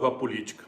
a política.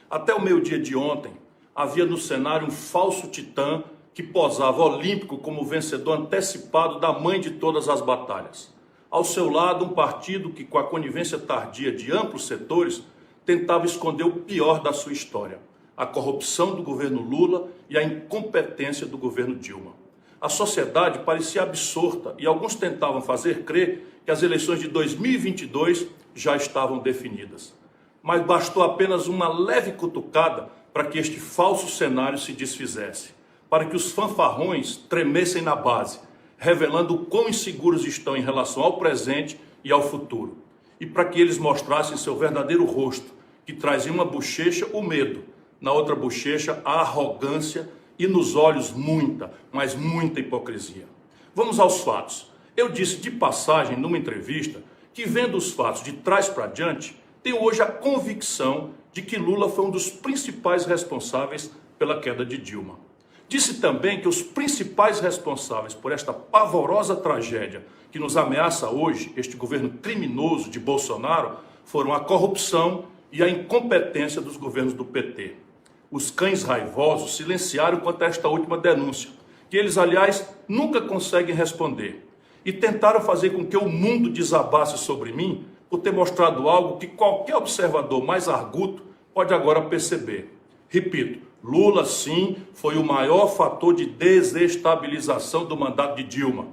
Até o meio-dia de ontem, havia no cenário um falso titã que posava olímpico como vencedor antecipado da mãe de todas as batalhas. Ao seu lado, um partido que, com a conivência tardia de amplos setores, tentava esconder o pior da sua história: a corrupção do governo Lula e a incompetência do governo Dilma. A sociedade parecia absorta e alguns tentavam fazer crer que as eleições de 2022 já estavam definidas. Mas bastou apenas uma leve cutucada para que este falso cenário se desfizesse, para que os fanfarrões tremessem na base, revelando o quão inseguros estão em relação ao presente e ao futuro, e para que eles mostrassem seu verdadeiro rosto, que traz em uma bochecha o medo, na outra bochecha a arrogância e nos olhos muita, mas muita hipocrisia. Vamos aos fatos. Eu disse de passagem numa entrevista que, vendo os fatos de trás para diante, tenho hoje a convicção de que Lula foi um dos principais responsáveis pela queda de Dilma. Disse também que os principais responsáveis por esta pavorosa tragédia que nos ameaça hoje, este governo criminoso de Bolsonaro, foram a corrupção e a incompetência dos governos do PT. Os cães raivosos silenciaram quanto a esta última denúncia, que eles, aliás, nunca conseguem responder, e tentaram fazer com que o mundo desabasse sobre mim por ter mostrado algo que qualquer observador mais arguto pode agora perceber. Repito, Lula, sim, foi o maior fator de desestabilização do mandato de Dilma.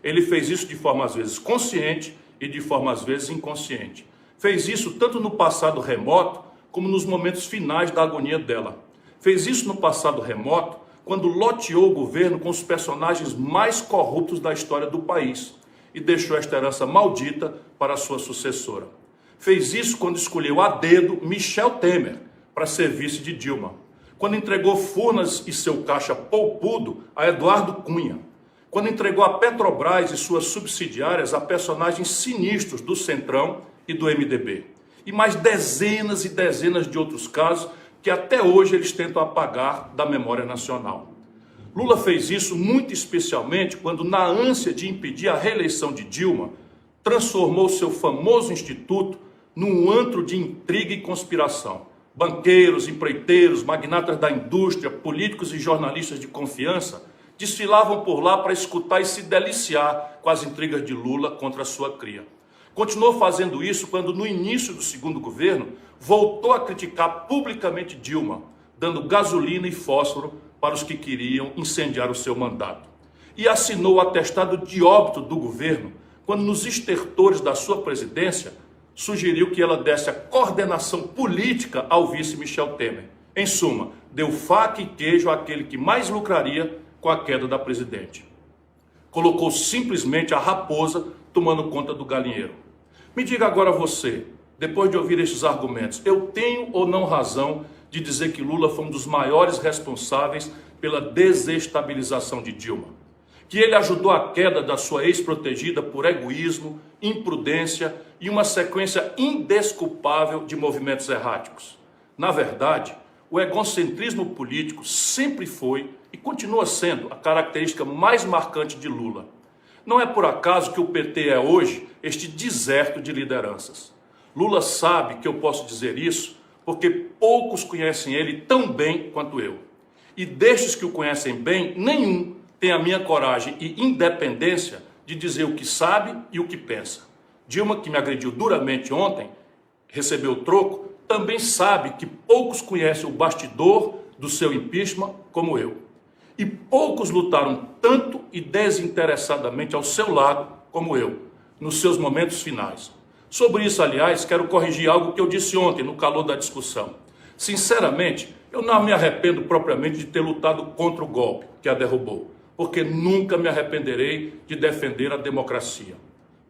Ele fez isso de forma às vezes consciente e de forma às vezes inconsciente. Fez isso tanto no passado remoto como nos momentos finais da agonia dela. Fez isso no passado remoto quando loteou o governo com os personagens mais corruptos da história do país e deixou esta herança maldita para a sua sucessora. Fez isso quando escolheu a dedo Michel Temer para ser vice de Dilma. Quando entregou Furnas e seu caixa poupudo a Eduardo Cunha. Quando entregou a Petrobras e suas subsidiárias a personagens sinistros do Centrão e do MDB. E mais dezenas e dezenas de outros casos que até hoje eles tentam apagar da memória nacional. Lula fez isso muito especialmente quando, na ânsia de impedir a reeleição de Dilma, transformou seu famoso instituto num antro de intriga e conspiração. Banqueiros, empreiteiros, magnatas da indústria, políticos e jornalistas de confiança desfilavam por lá para escutar e se deliciar com as intrigas de Lula contra a sua cria. Continuou fazendo isso quando, no início do segundo governo, voltou a criticar publicamente Dilma, dando gasolina e fósforo para os que queriam incendiar o seu mandato. E assinou o atestado de óbito do governo quando, nos estertores da sua presidência, sugeriu que ela desse a coordenação política ao vice Michel Temer. Em suma, deu faca e queijo àquele que mais lucraria com a queda da presidente. Colocou simplesmente a raposa tomando conta do galinheiro. Me diga agora você, depois de ouvir estes argumentos, eu tenho ou não razão de dizer que Lula foi um dos maiores responsáveis pela desestabilização de Dilma? Que ele ajudou a queda da sua ex-protegida por egoísmo, imprudência e uma sequência indesculpável de movimentos erráticos? Na verdade, o egocentrismo político sempre foi e continua sendo a característica mais marcante de Lula. Não é por acaso que o PT é hoje este deserto de lideranças. Lula sabe que eu posso dizer isso porque poucos conhecem ele tão bem quanto eu. E destes que o conhecem bem, nenhum tem a minha coragem e independência de dizer o que sabe e o que pensa. Dilma, que me agrediu duramente ontem, recebeu troco, também sabe que poucos conhecem o bastidor do seu impeachment como eu. E poucos lutaram tanto e desinteressadamente ao seu lado como eu, nos seus momentos finais. Sobre isso, aliás, quero corrigir algo que eu disse ontem no calor da discussão. Sinceramente, eu não me arrependo propriamente de ter lutado contra o golpe que a derrubou, porque nunca me arrependerei de defender a democracia.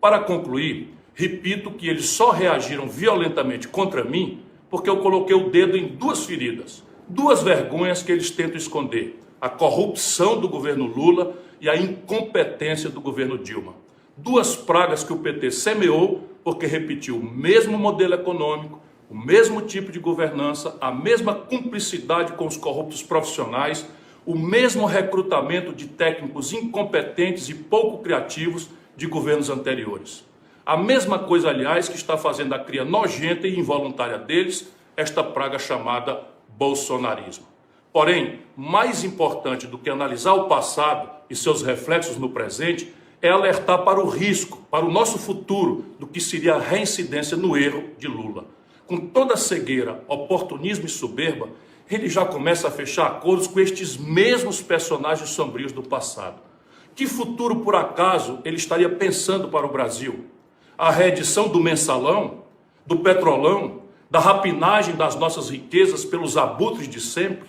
Para concluir, repito que eles só reagiram violentamente contra mim porque eu coloquei o dedo em duas feridas, duas vergonhas que eles tentam esconder: a corrupção do governo Lula e a incompetência do governo Dilma. Duas pragas que o PT semeou porque repetiu o mesmo modelo econômico, o mesmo tipo de governança, a mesma cumplicidade com os corruptos profissionais, o mesmo recrutamento de técnicos incompetentes e pouco criativos de governos anteriores. A mesma coisa, aliás, que está fazendo a cria nojenta e involuntária deles esta praga chamada bolsonarismo. Porém, mais importante do que analisar o passado e seus reflexos no presente é alertar para o risco, para o nosso futuro, do que seria a reincidência no erro de Lula. Com toda a cegueira, oportunismo e soberba, ele já começa a fechar acordos com estes mesmos personagens sombrios do passado. Que futuro, por acaso, ele estaria pensando para o Brasil? A reedição do mensalão, do petrolão, da rapinagem das nossas riquezas pelos abutres de sempre?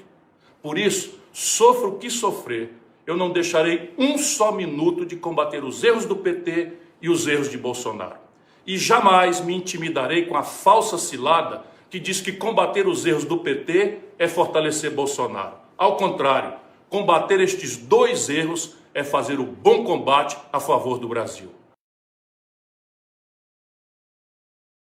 Por isso, sofra o que sofrer, eu não deixarei um só minuto de combater os erros do PT e os erros de Bolsonaro. E jamais me intimidarei com a falsa cilada que diz que combater os erros do PT é fortalecer Bolsonaro. Ao contrário, combater estes dois erros é fazer o bom combate a favor do Brasil.